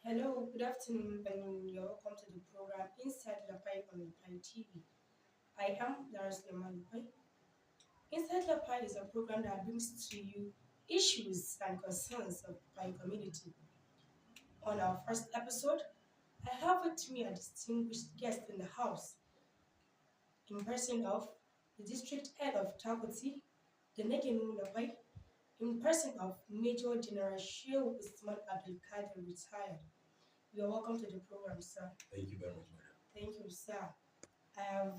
Hello, good afternoon, and you're welcome to the program Inside Lapai on Lapai TV. I am Daruslam Lapai. Inside Lapai is a program that brings to you issues and concerns of Lapai community. On our first episode, I have with me a distinguished guest in the house, in person of the district head of Takuti, the Negenu Lapai, in person of Major General Shehu Usman Abdulkadir retired. You are welcome to the program, sir. Thank you very much, madam. Thank you, sir. I have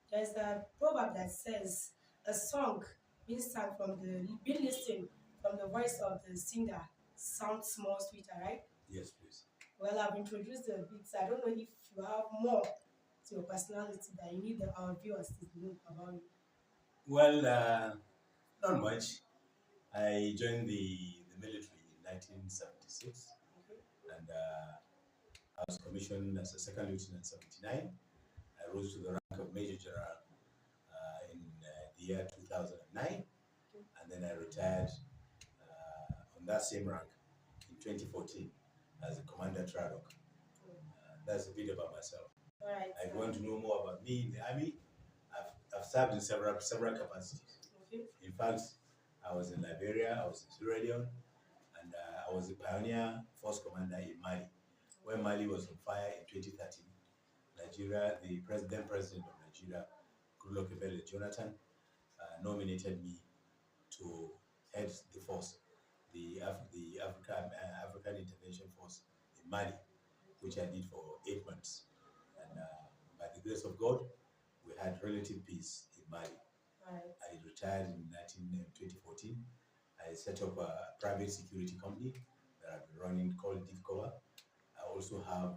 there's a proverb that says a song being sung being listened from the voice of the singer sounds more sweeter, right? Yes, please. Well, I've introduced the bits. I don't know if you have more to your personality that you need our viewers to know about you. Well, not much. I joined the military in 1976, and I was commissioned as a second lieutenant in 79. I rose to the rank of Major General in the year 2009, and then I retired on that same rank in 2014 as a Commander Tradoc. That's a bit about myself. All right. If you want to know more about me in the Army, I've served in several capacities. Okay. In fact, I was in Liberia, I was in Sierra Leone, and I was the pioneer force commander in Mali. When Mali was on fire in 2013, Nigeria, the president of Nigeria, Goodluck Jonathan, nominated me to head the force, the African Intervention Force in Mali, which I did for 8 months. And by the grace of God, we had relative peace in Mali. Right. I retired in 2014. I set up a private security company that I've been running called DivCover. I also have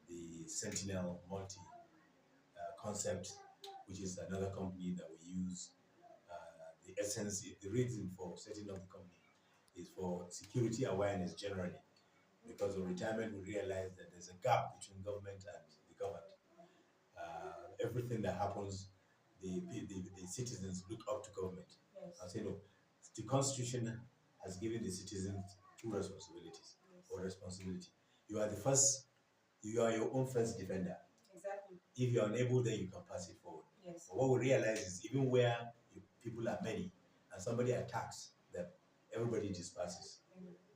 the Sentinel Multi concept, which is another company that we use. The essence, the reason for setting up the company is for security awareness generally. Because of retirement, we realized that there's a gap between government and the governed. Everything that happens, the citizens look up to government. Yes. I say no. The Constitution has given the citizens two responsibilities or responsibility. You are the first. You are your own first defender. Exactly. If you are unable, then you can pass it forward. Yes. But what we realize is even where people are many and somebody attacks them, everybody disperses.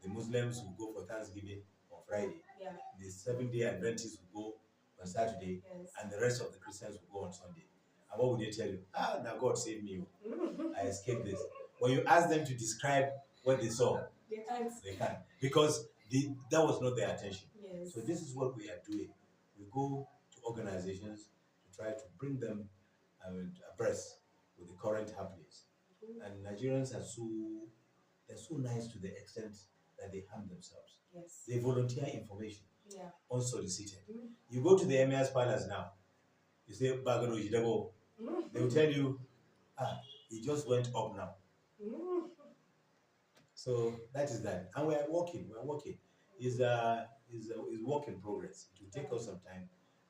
The Muslims will go for Thanksgiving on Friday. Yeah. The Seventh-day Adventists will go on Saturday, Yes. and the rest of the Christians will go on Sunday. And what would they tell you? Now God saved me. I escaped this. When you ask them to describe what they saw, They can't. they can't. Because that was not their attention. Yes. So this is what we are doing. We go to organizations to try to bring them abreast with the current happenings. And Nigerians are so nice to the extent that they harm themselves. Yes. They volunteer information, Yeah. unsolicited. You go to the Emir's palace now, you say, Bagado Jidabo, they will tell you, he just went up now. So that is that. And we're working. It's work in progress. It will take us some time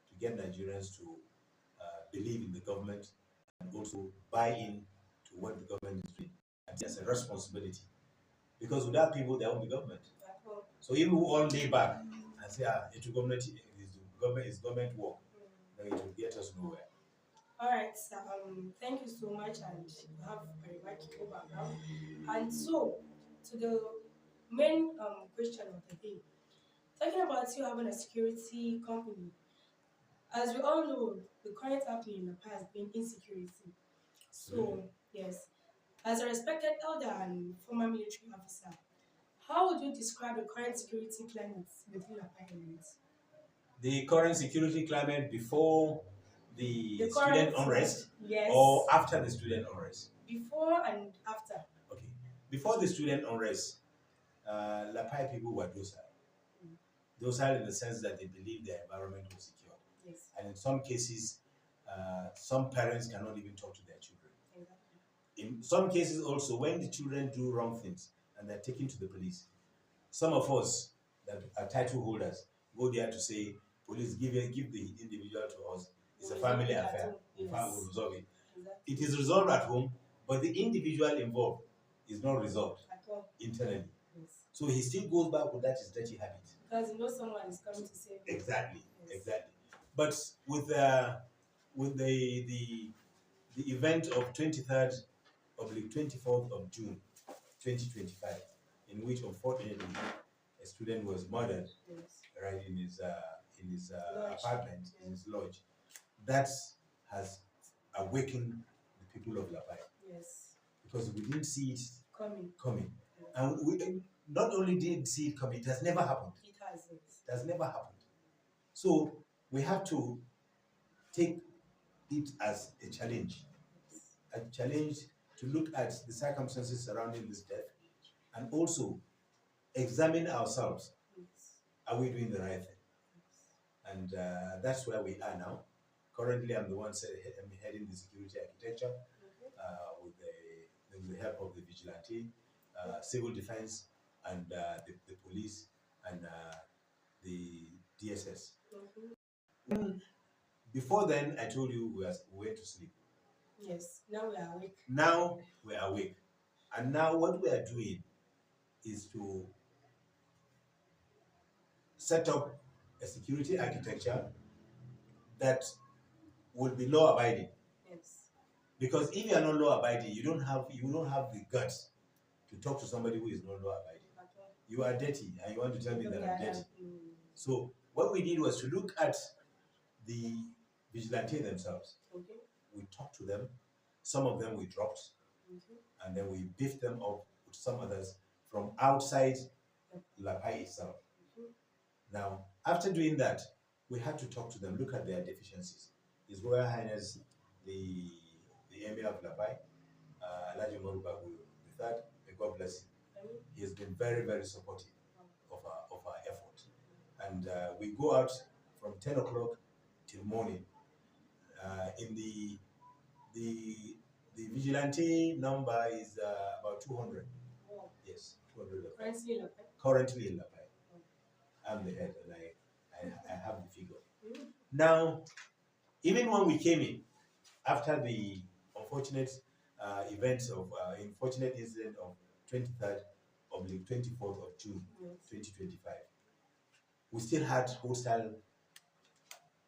to get Nigerians to believe in the government and also buy in to what the government is doing. And it's a responsibility. Because without people, there won't be government. So if we all lay back and say, government is government work, then it will get us nowhere. All right, sir. Thank you so much, and you have a remarkable background. And so, to the main question of the day, talking about you having a security company. As we all know, the current happening in the past has been insecurity. So, yes, as a respected elder and former military officer, how would you describe the current security climate within Lapai Emirate? The current security climate before the student unrest, yes, or after the student unrest? Before and after. Okay. Before the student unrest, Lapai people were docile. Docile in the sense that they believed their environment was secure. Yes. And in some cases, some parents cannot even talk to their children. Exactly. In some cases also, when the children do wrong things and they're taken to the police, some of us that are title holders go there to say, police, give the individual to us. It's a family affair. Yes. We'll resolve it. Exactly. It is resolved at home, but the individual involved is not resolved at all internally. Yes. So he still goes back with that his dirty habit. Because you know someone is coming to save you. Exactly, Yes. exactly. But with the event of 23rd oblique 24th of June 2025, in which unfortunately a student was murdered, Yes. right, in his Lodge. apartment, in Yes. his lodge, that has awakened the people of Lapai, Yes. because we didn't see it Coming. and we not only didn't see it coming, it has never happened. It has. Yes. It has never happened. So we have to take it as a challenge to look at the circumstances surrounding this death, and also examine ourselves. Yes. Are we doing the right thing? Yes. And that's where we are now. Currently, I'm the one heading the security architecture with the help of the vigilante, civil defense, and the police, and the DSS. Before then, I told you we went to sleep. Yes. Now we are awake. Now we are awake. And now what we are doing is to set up a security architecture that will be law abiding. Yes. Because if you are not law abiding, you don't have the guts to talk to somebody who is not law abiding. You are dirty and you want to tell me that I'm dirty. So what we did was to look at the vigilante themselves. Okay. We talked to them. Some of them we dropped, and then we beefed them up with some others from outside Lapai itself. Now, after doing that, we had to talk to them, look at their deficiencies. His Royal Highness, the Emir of Lapai, Alhaji Umaru Babu III, may God bless him. He has been very, very supportive of our effort. And we go out from 10 o'clock till morning. In the vigilante number is about 200. Wow. Yes, 200. Currently in Lapai. Currently in Lapai. I'm the head, and I have the figure. Now, even when we came in, after the unfortunate unfortunate incident of 23rd oblique 24th of June 2025, we still had hostile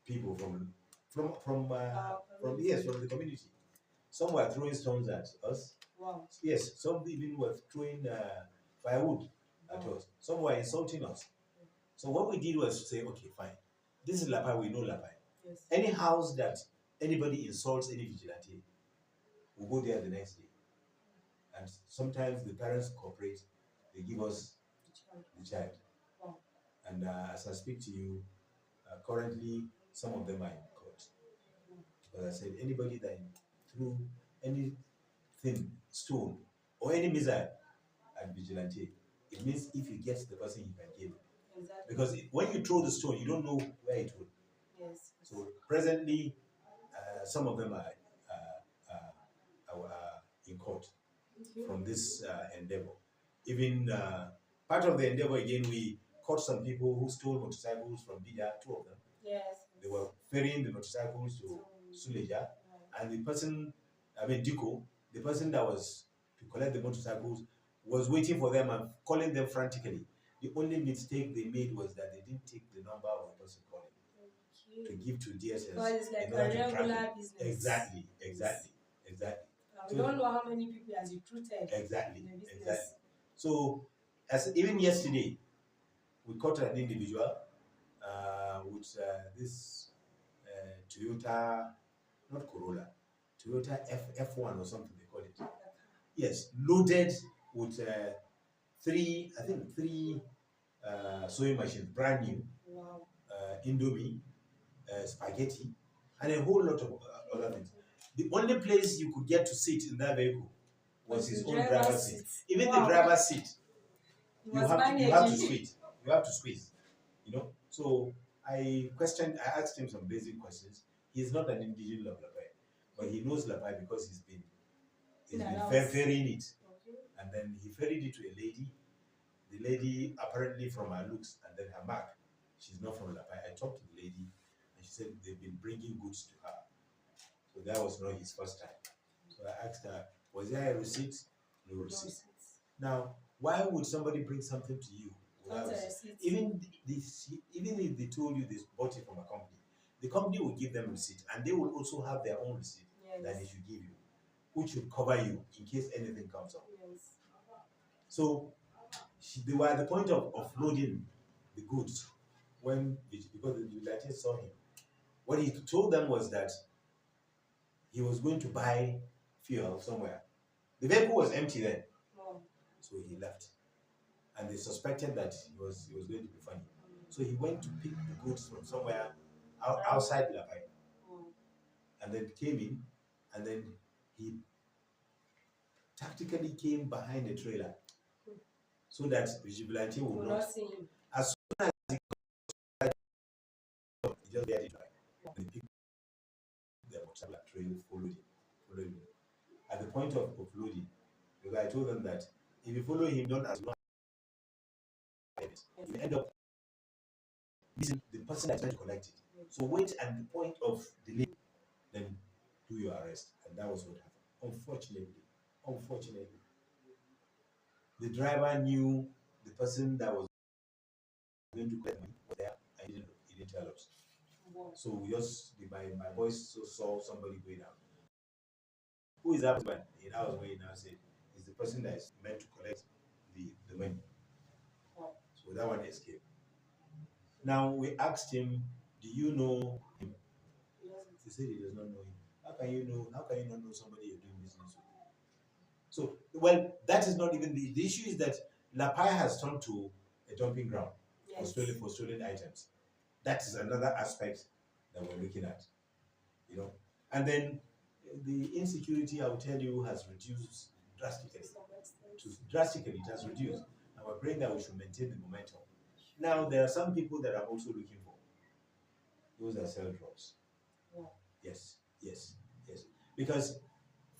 people from the community. Some were throwing stones at us. Wow. Yes, some even were throwing firewood at us. Some were insulting us. So what we did was to say, okay, fine. This is Lapai, we know Lapai. Yes. Any house that anybody insults any vigilante, we'll go there the next day. And sometimes the parents cooperate, they give us the child. Wow. And as I speak to you, currently some of them are in court. But I said, anybody that threw anything, stone, or any missile at vigilante, it means if he gets the person, he can kill him. Exactly. Because when you throw the stone, you don't know where it will. Yes. So presently, some of them are in court from this endeavor. Even part of the endeavor again, we caught some people who stole motorcycles from Bida, 2 of them. Yes. They were ferrying the motorcycles to Suleja, and the person, Diko, the person that was to collect the motorcycles, was waiting for them and calling them frantically. The only mistake they made was that they didn't take the number of the person calling to give to DSS. Because it's like a regular business. Exactly. We don't know how many people has recruited. Exactly. So, as even yesterday, we caught an individual with this Toyota, not Corolla, Toyota F1 or something they call it. Yes, loaded with three sewing machines, brand new. Wow. Indomie, spaghetti, and a whole lot of other things. The only place you could get to sit in that vehicle was his own driver's seat. Even the driver's seat, you have to squeeze. You have to squeeze. So I asked him some basic questions. He's not an indigenous of Lapai, but he knows Lapai because he's been ferrying it. Okay. And then he ferried it to a lady. The lady, apparently from her looks and then her mark, she's not from Lapai. I talked to the lady and she said they've been bringing goods to her. So that was not his first time. So I asked her, was there a receipt? No receipt. Now, Why would somebody bring something to you without even if they told you they bought it from a company, the company will give them receipt, and they will also have their own receipt that they should give you, which should cover you in case anything comes up. So they were at the point of offloading the goods because the vigilante saw him. What he told them was that he was going to buy fuel somewhere. The vehicle was empty then, so he left, and they suspected that he was going to be funny. So he went to pick the goods from somewhere outside Lapai, and then came in, and then he tactically came behind the trailer so that vigilante would not see him. As soon as he just there, he picked the motorcycle trail, followed him. At the point of offloading, because I told them that if you follow him, don't as long as you end up missing the person that's trying to collect it. So wait at the point of delay, then do your arrest. And that was what happened. Unfortunately, the driver knew the person that was going to collect money was there, and he didn't tell us. So we just, my boys saw somebody going out. Who is that man? And that was when he now said, it's the person that is meant to collect the money. So that one escaped. Now we asked him, do you know him? He said he does not know him. How can you not know somebody you're doing business with? So, well, that is not even the issue. Is that Lapai has turned to a dumping ground for stolen items. That is another aspect that we're looking at, And then the insecurity, I will tell you, has reduced drastically. It has reduced, and we're praying that we should maintain the momentum. Now, there are some people that I'm also looking for. Those that sell drugs. Yes. Because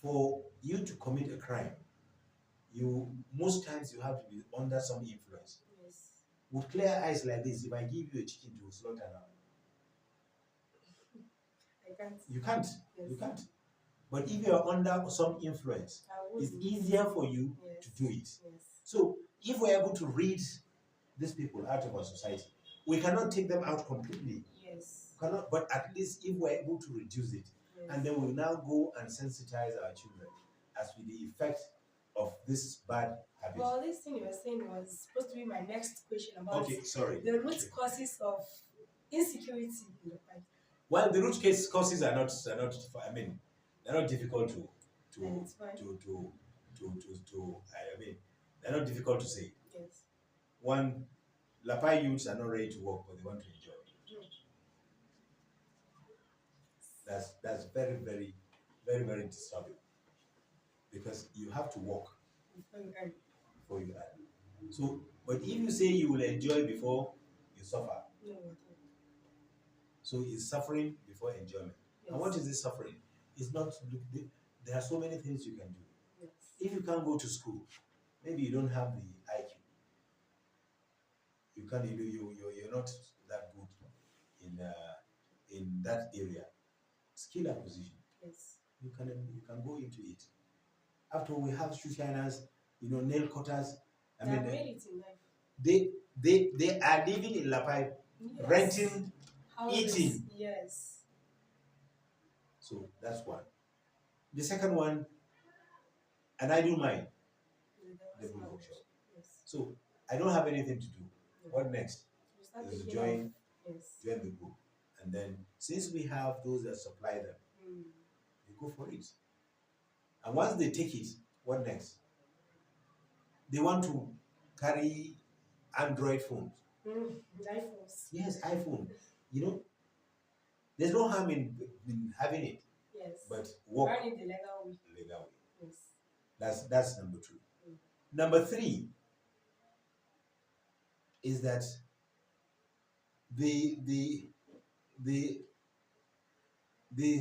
for you to commit a crime, most times you have to be under some influence. With clear eyes like this, if I give you a chicken to slaughter now, you can't. You can't. But if you are under some influence, it's easier for you to do it. So if we're able to read these people out of our society, we cannot take them out completely. Cannot, but at least if we're able to reduce it, and then we'll now go and sensitize our children as to the effect of this bad habit. Well, this thing you were saying was supposed to be my next question about the root causes of insecurity in the fight. Well, the root causes are not. I mean, they're not difficult to. I mean, they're not difficult to say. Yes. One, Lapai youths are not ready to work, but they want to enjoy. That's very, very, very, very disturbing, because you have to work before you earn. So, but if you say you will enjoy before you suffer, so it's suffering before enjoyment. And what is this suffering? It's not. There are so many things you can do. If you can't go to school, maybe you don't have the IQ. You can't. You're not that good in that area. Skill acquisition. You can go into it. After all, we have shoe shiners, nail cutters. I mean, they are living in Lapai, renting, eating. Yes. So that's one. The second one, an idle mind. The workshop. So I don't have anything to do. What next? Is to join the group. And then, since we have those that supply them, they go for it. And once they take it, what next? They want to carry Android phones. iPhones. Yes, iPhone. There's no harm in having it. Yes. But work the legal way. Yes. That's number 2. Number 3 is that they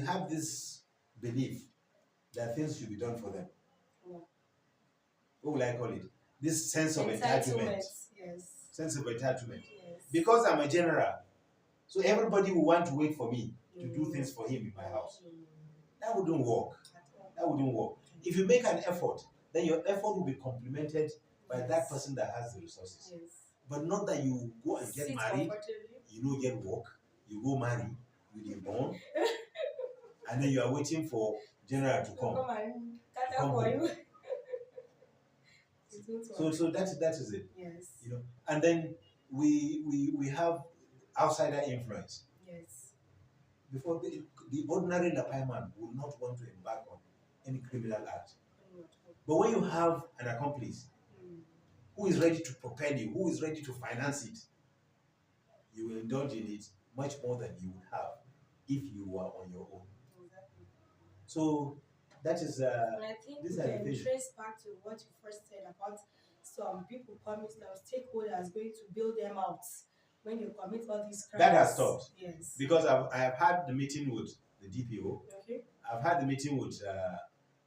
have this belief that things should be done for them. What will I call it? This sense of entitlement. Yes. Sense of entitlement. Yes. Because I'm a general, so everybody will want to wait for me to do things for him in my house. That wouldn't work. If you make an effort, then your effort will be complemented by that person that has the resources. Yes. But not that you go and get Sit married, comfortably. you don't get work, you go marry, you dey born, and then you are waiting for general to come. Come and cater come for home. you. So that is it. Yes. You know, and then we have outsider influence. Yes. Before the ordinary Lapai man would not want to embark on any criminal act. But when you have an accomplice who is ready to propel you, who is ready to finance it, you will indulge in it much more than you would have if you were on your own. Exactly. So that is and I think we can vision. trace back to what you first said about some people promise now stakeholders going to bail them out when you commit all these crimes. That has stopped. Yes. Because I have had the meeting with the DPO. Okay. I've had the meeting with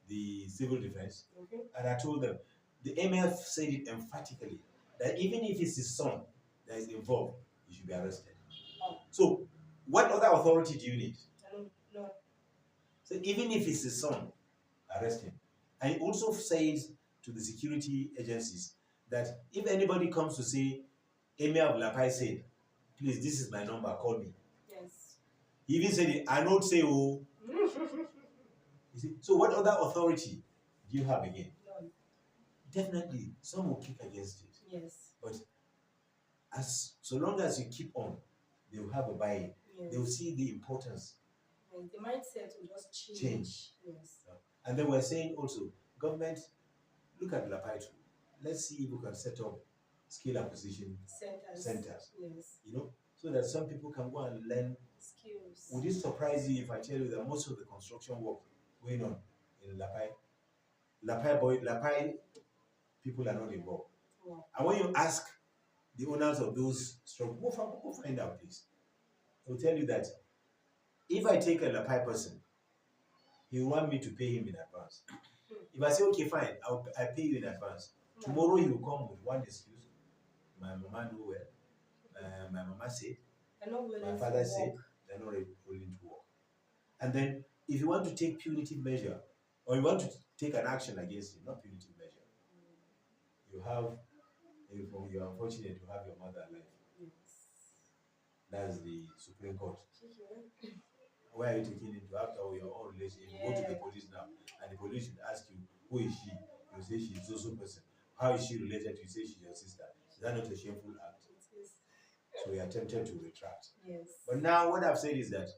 the civil defense. Okay. And I told them, the MF said it emphatically, that even if it's his son that is involved, he should be arrested. Oh. So, what other authority do you need? No. So, even if it's his son, arrest him. And he also says to the security agencies that if anybody comes to say, Emir of Lapai said, please, this is my number, call me. Yes. He even said it, I don't say, oh. You see? So, what other authority do you have again? None. Definitely, some will kick against it. Yes. But so long as you keep on, they will have a buy-in. Yes. They will see the importance. And the mindset will just change. Yes. And then we're saying also, government, look at Lapai too. Let's see if we can set up skill acquisition centers. Yes. You know, so that some people can go and learn skills. Would it surprise you if I tell you that most of the construction work going on in Lapai people are not involved? Wow. And when you ask the owners of those structures, go find out, please. They'll tell you that if I take a Lapai person, he will want me to pay him in advance. If I say, okay, fine, I pay you in advance. Tomorrow he will come with one excuse. My mama know well. My mama said. My father said they're not willing to work. And then if you want to take punitive measure, or you want to take an action against him, not punitive measure, you're unfortunate to have your mother alive. Yes. That's the Supreme Court. Where are you taking it to after your own relation? You go to the police now, and the police should ask you, who is she? You say she's so person. How is she related to you? Say she's your sister. Is that not a shameful act? So we are tempted to retract. Yes. But now what I've said is that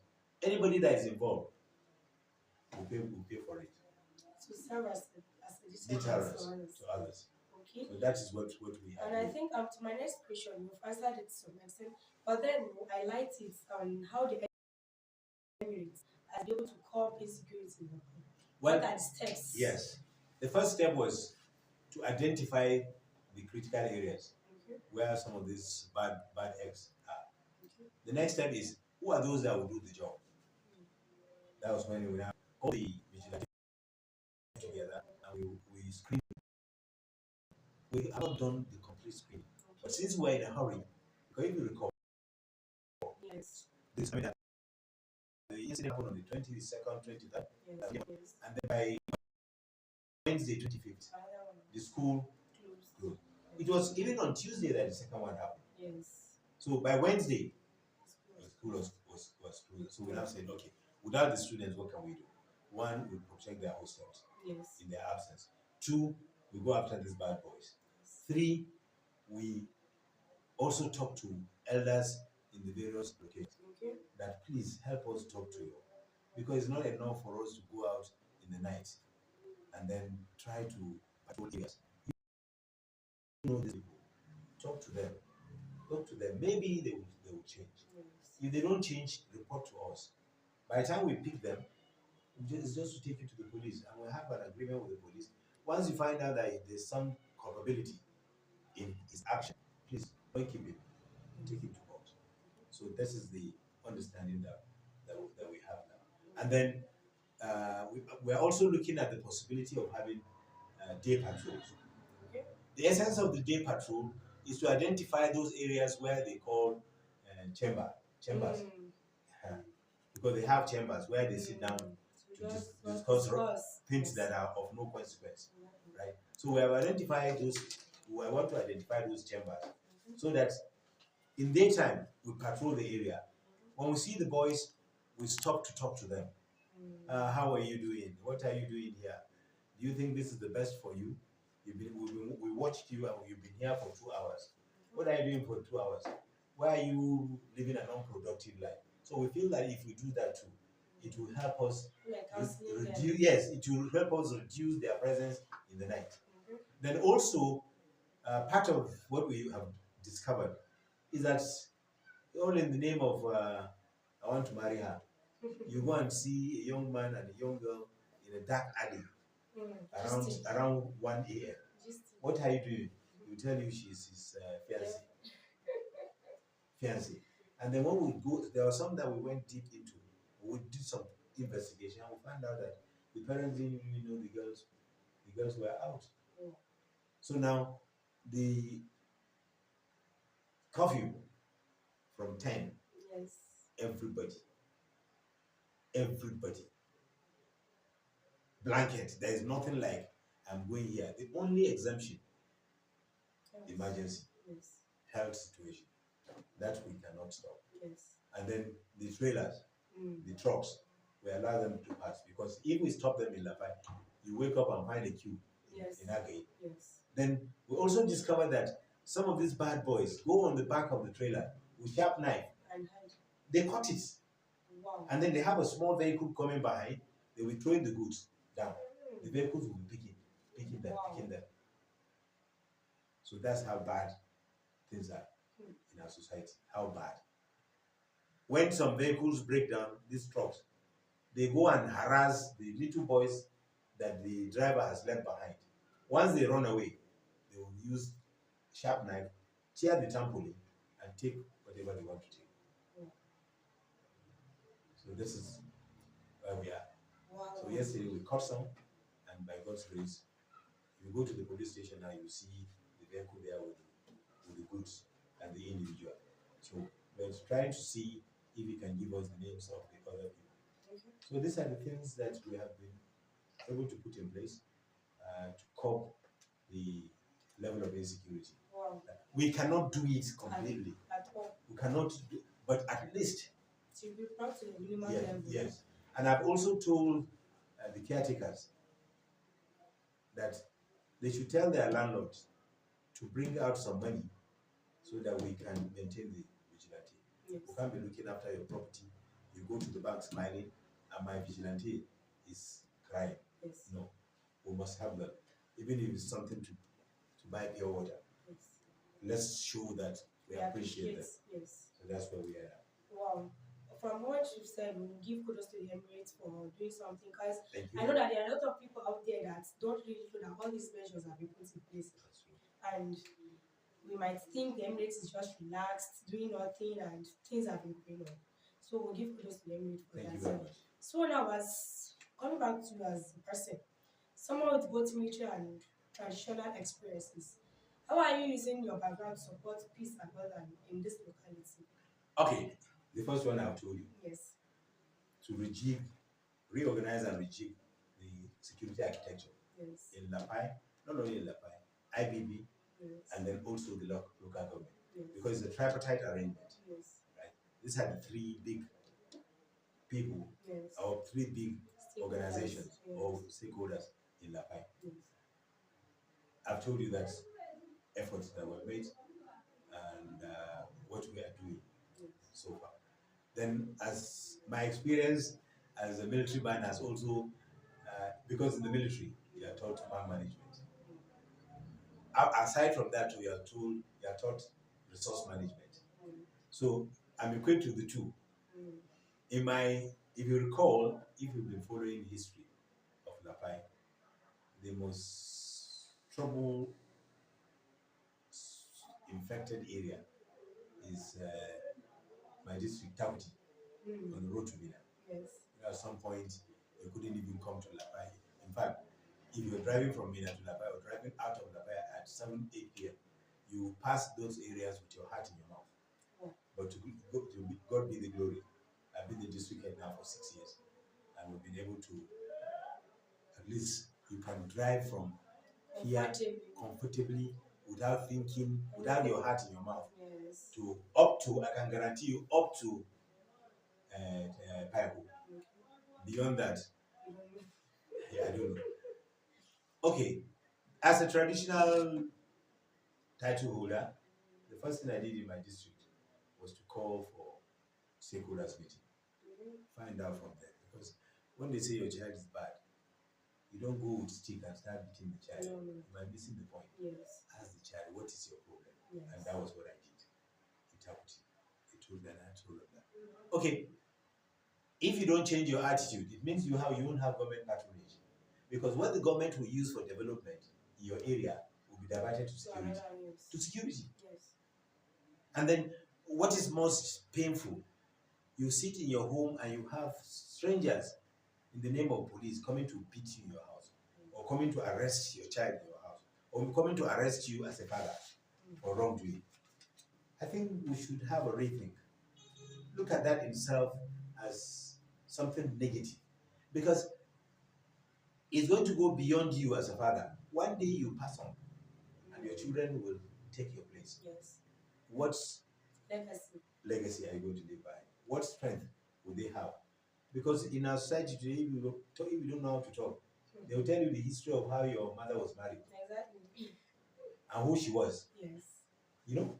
anybody that is involved will pay for it. To serve as a deterrent to others. Okay. So that is what we have. And I think to my next question, you've answered it to some extent, but then I liked it on how the Emirates are able to curb insecurity. What are the steps? Yes. The first step was to identify the critical areas where some of these bad eggs are. The next step is, who are those that will do the job? That was when we now call the vigilante together and we screen. We have not done the complete screening. But since we're in a hurry, because if you recall, yes, the incident happened on the 22nd, 23rd, yes. And then by Wednesday, 25th, the school closed. It was even on Tuesday that the second one happened. Yes. So by Wednesday, the school was closed. So we now said, okay, without the students, what can we do? One, we protect their hostels in their absence. Two, we go after these bad boys. Three, we also talk to elders in the various locations that please help us talk to you. Because it's not enough for us to go out in the night and then try to patrol areas. You know these people. Talk to them. Maybe they will change. Yes. If they don't change, report to us. By the time we pick them, it's just to take you to the police, and we'll have an agreement with the police. Once you find out that there's some culpability in his action, please don't keep it. Take him to court. So this is the understanding that we have now. And then we're also looking at the possibility of having day patrols. Okay. The essence of the day patrol is to identify those areas where they call chambers. Because they have chambers where they sit down to discuss things that are of no consequence. Right? So we have identified those I want to identify those chambers so that in daytime we patrol the area. When we see the boys, we stop to talk to them. How are you doing? What are you doing here? Do you think this is the best for you? We watched you and you've been here for 2 hours. What are you doing for 2 hours? Why are you living an unproductive life? So we feel that if we do that too, it will help us reduce. Yes, it will help us reduce their presence in the night. Then also, part of what we have discovered is that all in the name of I want to marry her. You go and see a young man and a young girl in a dark alley around 1 a.m. What are you doing? You tell you she's his fiancé. And then when we go, there was some that we went deep into. We did some investigation and we found out that the parents didn't even know the girls were out. So now the curfew from 10, everybody, blanket. There is nothing like I'm going here. The only exemption, emergency, health situation, that we cannot stop. And then the trailers, the trucks, we allow them to pass, because if we stop them in Lapai, you wake up and find a queue in Agay. Then we also discovered that some of these bad boys go on the back of the trailer with sharp knife and they cut it. And then they have a small vehicle coming behind. They will throw the goods down. The vehicles will be picking them. So that's how bad things are in our society. How bad. When some vehicles break down, these trucks, they go and harass the little boys that the driver has left behind. Once they run away, they will use sharp knife, tear the trampoline, and take whatever they want to take. So this is where we are. So yesterday we caught some, and by God's grace, you go to the police station now, you see the vehicle there with the goods and the individual. So we're trying to see if he can give us the names of the other people. So these are the things that we have been able to put in place to cope the level of insecurity. We cannot do it completely. At all. We cannot do, but at least to be brought to the minimum level. Yes. And I've also told the caretakers that they should tell their landlords to bring out some money so that we can maintain the vigilante. We can't be looking after your property. You go to the bank smiling, and my vigilante is crying. No, we must have that. Even if it's something to buy pure water. Let's show that we appreciate that. So that's where we are. Wow. From what you've said, we give kudos to the Emirates for doing something, because I know that there are a lot of people out there that don't really know that all these measures have been put in place. And we might think the Emirates is just relaxed, doing nothing, and things have been going on. So we'll give kudos to the Emirates for that. Thank you very much. So now, as coming back to you as a person, someone with both military and traditional experiences, how are you using your background to support peace and order in this locality? Okay, the first one I've told you. Yes. To reorganize and rejig the security architecture. Yes. In Lapai, not only in Lapai, IBB, and then also the local government. Because it's a tripartite arrangement. Yes. Right? These are the three big people, or three big organizations or stakeholders in Lapai. I've told you that efforts that were made and what we are doing so far. Then, as my experience as a military man has also, because in the military you are taught man management. Aside from that, you are taught resource management. So I'm equipped with the two. If you recall, if you've been following the history of Lapai, the most trouble infected area is my district, Takuti, on the road to Mina. Yes. At some point, you couldn't even come to Lapai. In fact, if you're driving from Mina to Lapai or driving out of Lapai at 7, 8 p.m., you pass those areas with your heart in your mouth. But to God be the glory. I've been the district head now for 6 years, and we've been able to, at least you can drive from here comfortably without thinking, without your heart in your mouth. Yes. To up to, I can guarantee you, up to Paiku. Beyond that, I don't know. Okay, as a traditional title holder, the first thing I did in my district was to call for stakeholders meeting. Find out from them, because when they say your child is bad, you don't go with stick and start beating the child. No. You might be missing the point. Yes. Ask the child, what is your problem? Yes. And that was what I did in Takuti. I told them that. Okay, if you don't change your attitude, it means you won't have government patronage. Because what the government will use for development in your area will be diverted to security. To security. Yes. And then what is most painful, you sit in your home and you have strangers in the name of police coming to beat you in your house, or coming to arrest your child in your house, or coming to arrest you as a father for wrongdoing. I think we should have a rethink. Look at that in itself as something negative, because it's going to go beyond you as a father. One day you pass on, and your children will take your place. Yes. What legacy are you going to live by? What strength will they have? Because in our society today, if you don't know how to talk, they will tell you the history of how your mother was married. Exactly. And who she was. Yes. You know?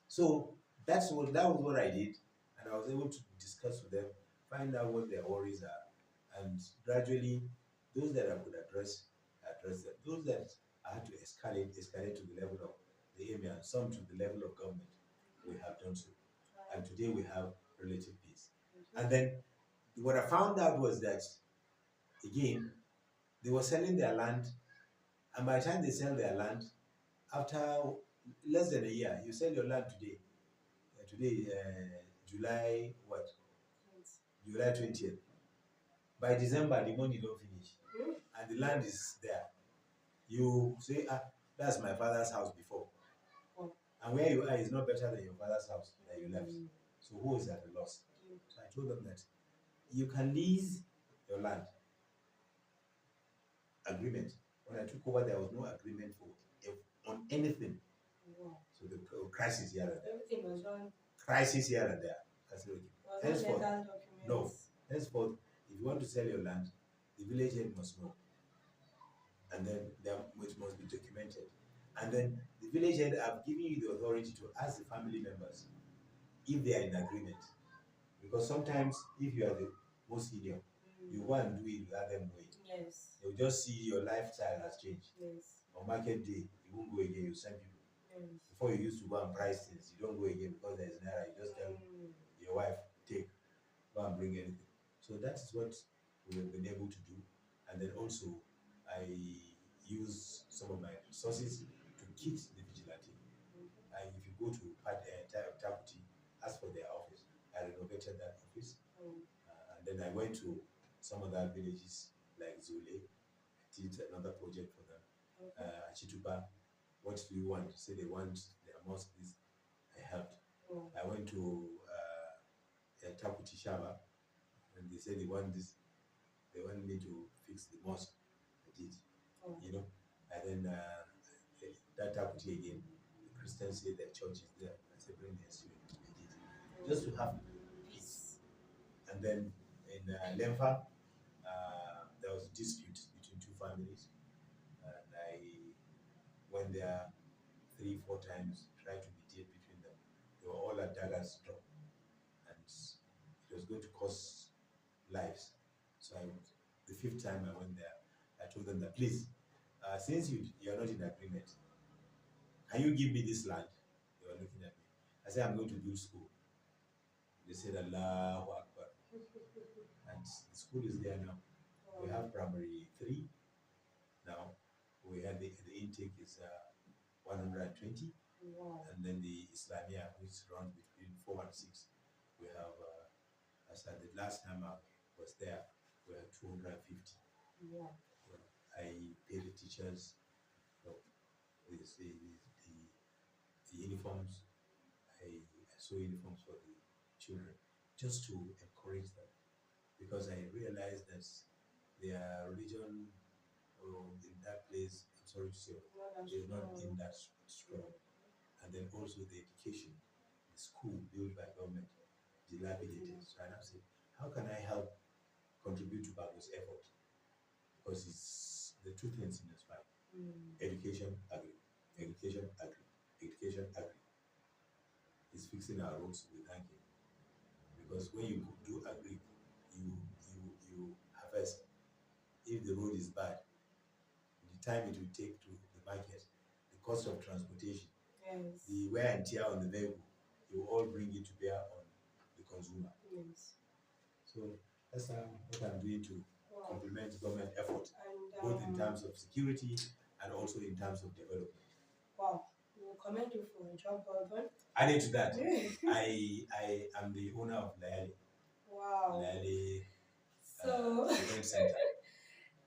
So that was what I did, and I was able to discuss with them, find out what their worries are, and gradually, those that I could address them. Those that I had to escalate to the level of the emir, and some to the level of government. We have done so, and today we have relative peace. And then what I found out was that, again, they were selling their land, and by the time they sell their land, after less than a year, you sell your land today. July what? July 20th. By December, the money don't finish, and the land is there. You say, that's my father's house before, and where you are is not better than your father's house that you left. So who is at a loss? So I told them that you can lease your land. Agreement. When I took over, there was no agreement on anything. Wow. So the crisis here and there. Everything was wrong. Crisis here and there. That's okay. Henceforth, no. Henceforth, if you want to sell your land, the village head must know, and then it must be documented. And then the village head have given you the authority to ask the family members if they are in agreement. Because sometimes, if you are the most senior, you go and do it without them knowing. Yes. They will just see your lifestyle has changed. Yes. On market day, you won't go again, you send people. Yes. Before you used to go and price things, you don't go again because there is naira. You just tell your wife, go and bring anything. So that is what we have been able to do. And then also, I use some of my resources to kit the vigilante. And if you go to Takuti, ask for their office. I renovated that office. And then I went to some other villages like Zule. I did another project for them. Chitupa, what do you want? Say they want their mosque. This I helped. I went to Takuti Shaba, and they said they want this. They want me to fix the mosque. I did. You know, and then that Takuti again. The Christians say their church is there. I said bring their student. I did. Just to have peace. And then in Lemfa, there was a dispute between two families, and I went there 3-4 times, tried to mediate between them. They were all at daggers drawn, and it was going to cost lives. So the 5th time I went there, I told them that, please, since you are not in agreement, can you give me this land? They were looking at me. I said, I'm going to build school. They said, Allahu Akbar. And the school is there now. We have primary 3 now. We had the intake is 120. Wow. And then the Islamia, which runs between 4 and 6, we have, as at the last time I was there, we had 250. Wow. I pay the teachers, the uniforms. I sew uniforms for the children, just to encourage them, because I realized that their religion in that place sorry to say, they're not in that strong. And then also the education, the school built by government, dilapidated. So I now say, how can I help contribute to Bago's effort? Because it's the two things in this fight. Education, agri. Education, agri. Education, agri. It's fixing our roads with thanking. Because when you do agri, you harvest. If the road is bad, the time it will take to the market, the cost of transportation, the wear and tear on the vehicle, you all bring it to bear on the consumer. So that's what I'm doing to complement government effort, both in terms of security and also in terms of development. Wow, we will commend you for a job well done. Added to that, I am the owner of Lapai. Wow. Lapai So Event Center.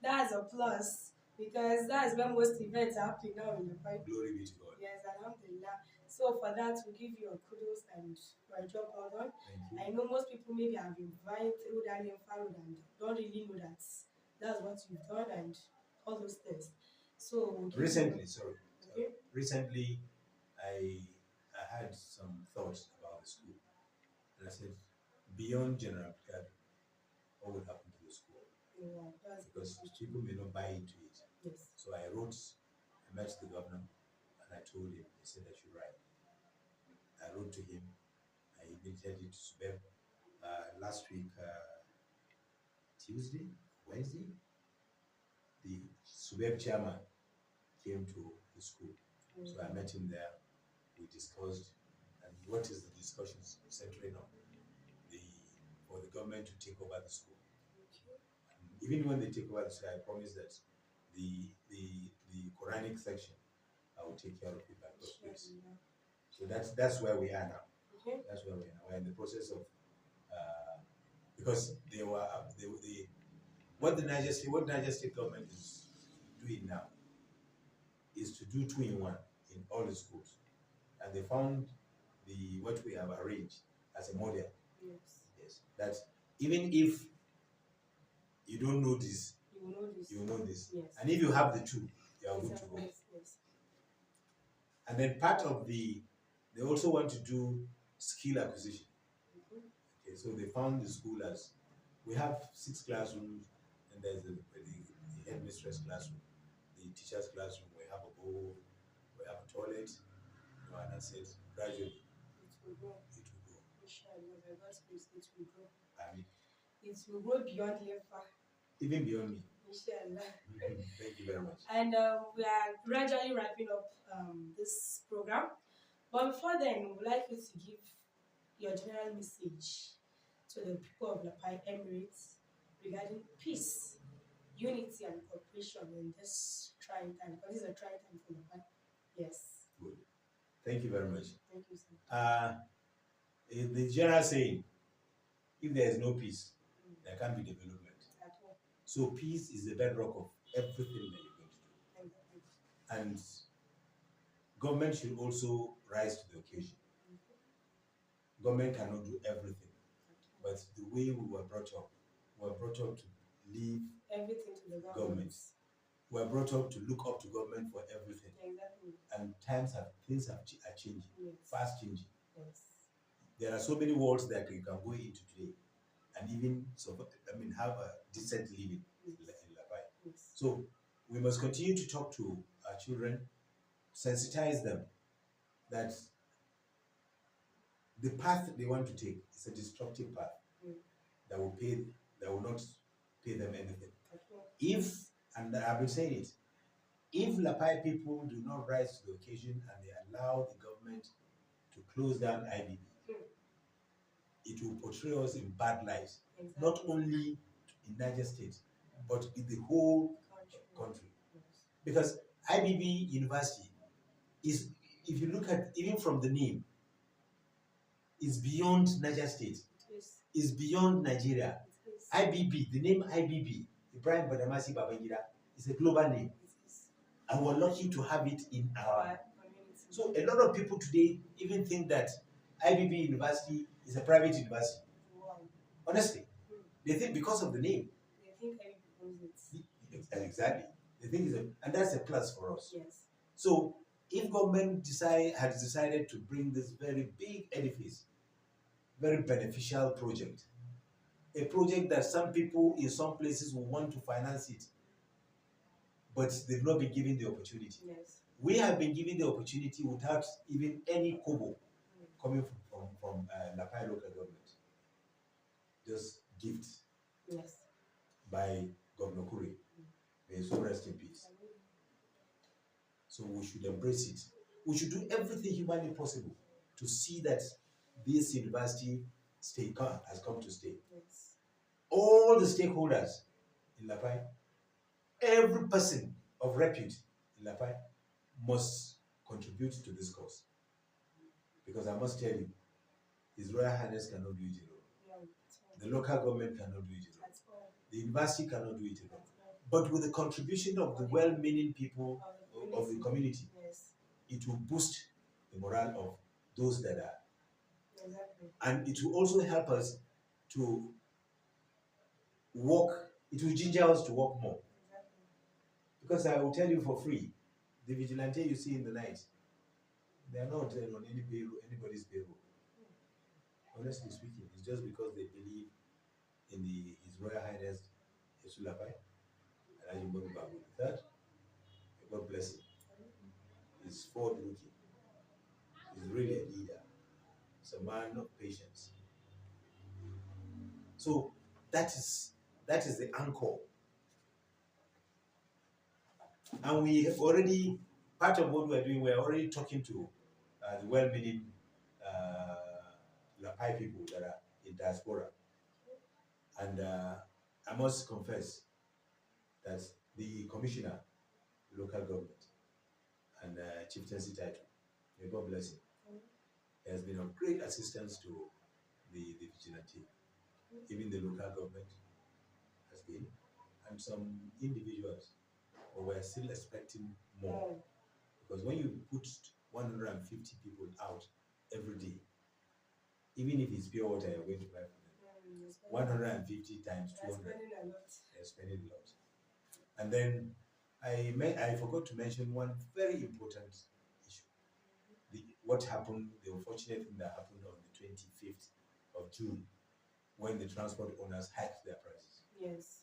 That's a plus, because that's where most events are happening now in the pipe. Glory be to God. Yes, alhamdulillah. So for that, we give you a kudos and for a job well done. I know most people maybe have been vying through that and don't really know that that's what you've done and all those things. So recently, recently I had some thoughts about the school, and I said, beyond general Abdulkadir, what would happen to the school? Because people may not buy into it. Yes. So I met the governor, and I told him. He said I should write. I wrote to him. I invited it to Subeb last week, Tuesday, Wednesday. The Subeb chairman came to the school. So I met him there. We discussed, and what is the discussions centering on? For the government to take over the school. And even when they take over the school, I promise that the Quranic section, I will take care of it by God's grace. So that's where we are now. That's where we are now. We're in the process of because what Niger State government is doing now is to do 2-in-1 in all the schools, and they found what we have arranged as a model. Yes, that even if you don't know this, you will know this. Yes. And if you have the two, you are good to go. Yes. And then part of they also want to do skill acquisition. Okay, so they found the school as, we have 6 classrooms, and there's the headmistress classroom, the teacher's classroom, we have a bowl, we have a toilet, and I said, gradually, it will grow. Inshallah, by God's grace, it will grow. It will grow beyond Lefa. Even beyond me. Inshallah. Thank you very much. And we are gradually wrapping up this program. But before then, we would like you to give your general message to the people of Lapai Emirate regarding peace, unity, and cooperation in this trying time. Because this is a trying time for Lapai. Yes. Good. Thank you very much. Thank you, sir. The general saying, if there is no peace, there can't be development. At all. So peace is the bedrock of everything that you're going to do. And government should also rise to the occasion. Government cannot do everything. But the way we were brought up to leave everything to the government. We are brought up to look up to government for everything. Exactly. And things are changing, fast changing. Yes. There are so many worlds that you can go into today, and even have a decent living in Lapai. Yes. So we must continue to talk to our children, sensitize them that the path they want to take is a destructive path that will not pay them anything. And I've been saying it, if Lapai people do not rise to the occasion and they allow the government to close down IBB, it will portray us in bad lights, not only in Niger State, but in the whole country. Because IBB University is, if you look at even from the name, is beyond Niger State, is beyond Nigeria. IBB, the name IBB, Ibrahim Badamasi Babangida, is a global name. And we're lucky to have it in our community. So a lot of people today even think that IBB University is a private university. Wow. Honestly, they think because of the name. They think IBB owns it. Exactly. The thing is, and that's a plus for us. Yes. So if government has decided to bring this very big edifice, very beneficial project, a project that some people in some places will want to finance it, but they've not been given the opportunity. Yes. We have been given the opportunity without even any kobo coming from Lapai local government. Just gift. Yes. By Governor Kure. May his soul rest in peace. So we should embrace it. We should do everything humanly possible to see that this university has come to stay. Yes. All the stakeholders in Lapai, every person of repute in Lapai must contribute to this cause. Because I must tell you, His Royal Highness cannot do it alone. The local government cannot do it alone. The university cannot do it alone. But with the contribution of the well-meaning people of the community, it will boost the morale of those that are. Exactly. And it will also help us to work, it will ginger us to work more. Exactly. Because I will tell you for free, the vigilante you see in the night, they are not on anybody's payroll. Honestly speaking, it's just because they believe in His Royal Highness Lapai and Ajimbodu Babu. That, God bless him. He's forward-looking. He's really a leader. He's a man of patience. So that is the anchor. And we have already, part of what we're doing, we're already talking to the well-meaning Lapai people that are in diaspora. And I must confess that the commissioner, local government, and chieftaincy title, may God bless him, has been of great assistance to the vigilante. Even the local government has been, and some individuals, but we're still expecting more. Because when you put 150 people out every day, even if it's pure water you're going to buy from them, 150 times 200, they're spending a lot. And then I forgot to mention one very important issue. What happened, the unfortunate thing that happened on the 25th of June, when the transport owners hiked their prices. Yes.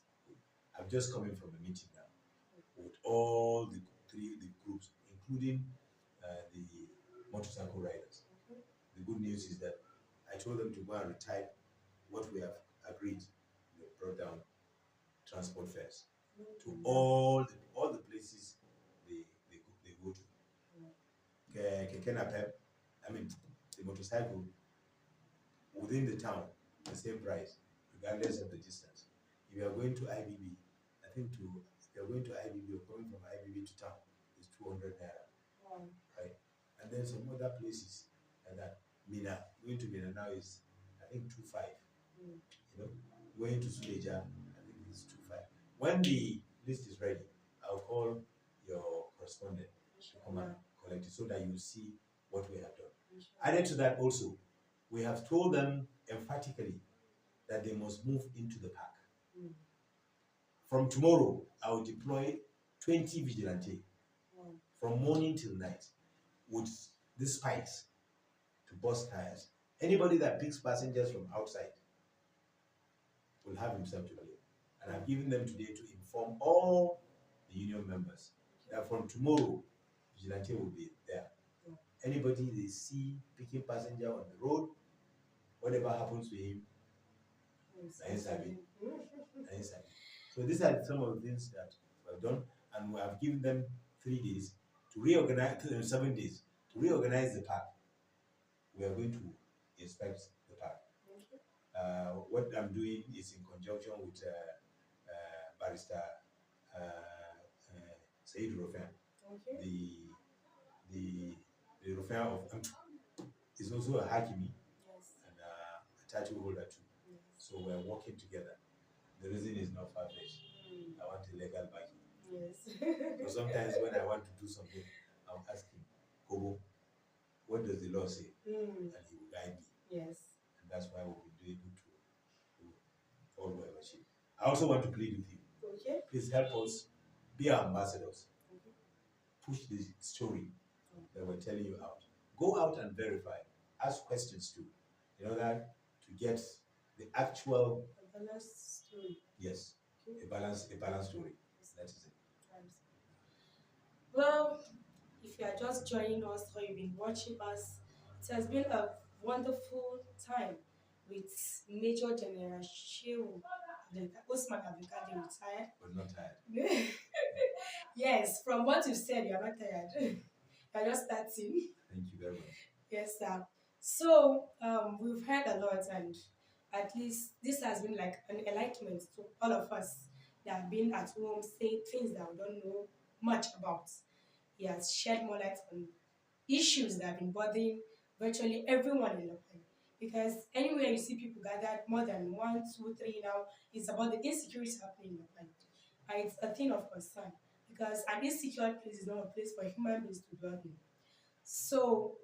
I'm just coming from a meeting now with all the groups, including the motorcycle riders. The good news is that I told them to go and retype what we have agreed. They brought down transport fares to all the places they go to. Keke napep, I mean the motorcycle within the town, the same price, regardless of the distance. If you are going to IBB, I think if you are going to IBB or coming from IBB to town, it's 200 naira, right? And then some other places like that. Mina, going to Mina now is, I think, 2.5. You know, going to Suleja, I think it's 2.5. When the list is ready, I'll call your correspondent to come and collect it so that you see what we have done. Added to that also, we have told them emphatically that they must move into the park. From tomorrow, I will deploy 20 vigilante from morning till night with these spikes to bust tires. Anybody that picks passengers from outside will have himself to blame. And I've given them today to inform all the union members that from tomorrow, vigilante will be there. Anybody they see picking passenger on the road, whatever happens to him, so these are some of the things that we have done, and we have given them 3 days to reorganize, 7 days to reorganize the park. We are going to inspect the park. What I'm doing is in conjunction with Barrister Said Rofan, the Rofan of is also a Hakimi and a title holder too. So we're working together. The reason is not far-fetched. I want a legal backing. So sometimes when I want to do something, I'm asking, Kobo, what does the law say? And he will guide me. And that's why we'll be able to all we have achieved. I also want to plead with you. Please help us Be our ambassadors. Push the story that we're telling you out. Go out and verify. Ask questions too. In order to get the actual balanced story. yes, a balanced story. That is it. Well, if you are just joining us or you've been watching us, it has been a wonderful time with Major General Shehu Usman Abdulkadir retired. But not tired. Yes, from what you said, you are not tired. You are just starting. Thank you very much. Yes, sir. So we've heard a lot, and at least this has been like an enlightenment to all of us that have been at home saying things that we don't know much about. He has shed more light on issues that have been bothering virtually everyone in Lapai. Because anywhere you see people gathered, more than 1, 2, 3 now, it's about the insecurity happening in Lapai. And it's a thing of concern because an insecure place is not a place for human beings to dwell in. So,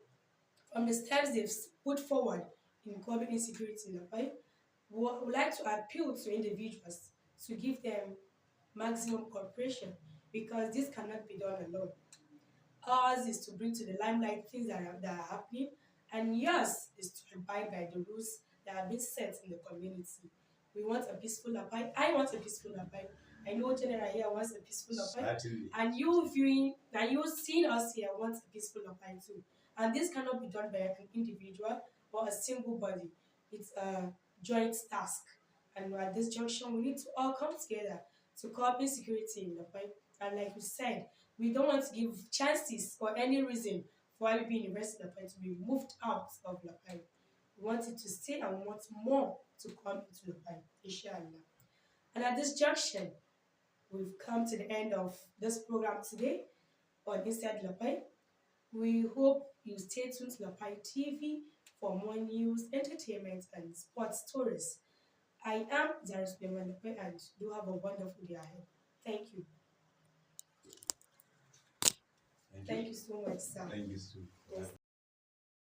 from the steps they've put forward in curbing insecurity in Lapai, we would like to appeal to individuals to give them maximum cooperation because this cannot be done alone. Ours is to bring to the limelight things that are happening, and yours is to abide by the rules that have been set in the community. We want a peaceful Lapai. I want a peaceful Lapai. I know General here wants a peaceful Lapai. Certainly. And you viewing, and you seeing us here wants a peaceful Lapai too. And this cannot be done by an individual or a single body. It's a joint task. And at this junction, we need to all come together to curb insecurity in Lapai. And like you said, we don't want to give chances for any reason for IBB University Lapai to be moved out of Lapai. We want it to stay and we want more to come into Lapai, inshallah. And at this junction, we've come to the end of this program today on Inside Lapai. We hope you stay tuned to Lapai TV for more news, entertainment, and sports stories. I am Zaris Lapai and do have a wonderful day ahead. Thank you. Thank you so much, sir. Thank you, Stu. Yes.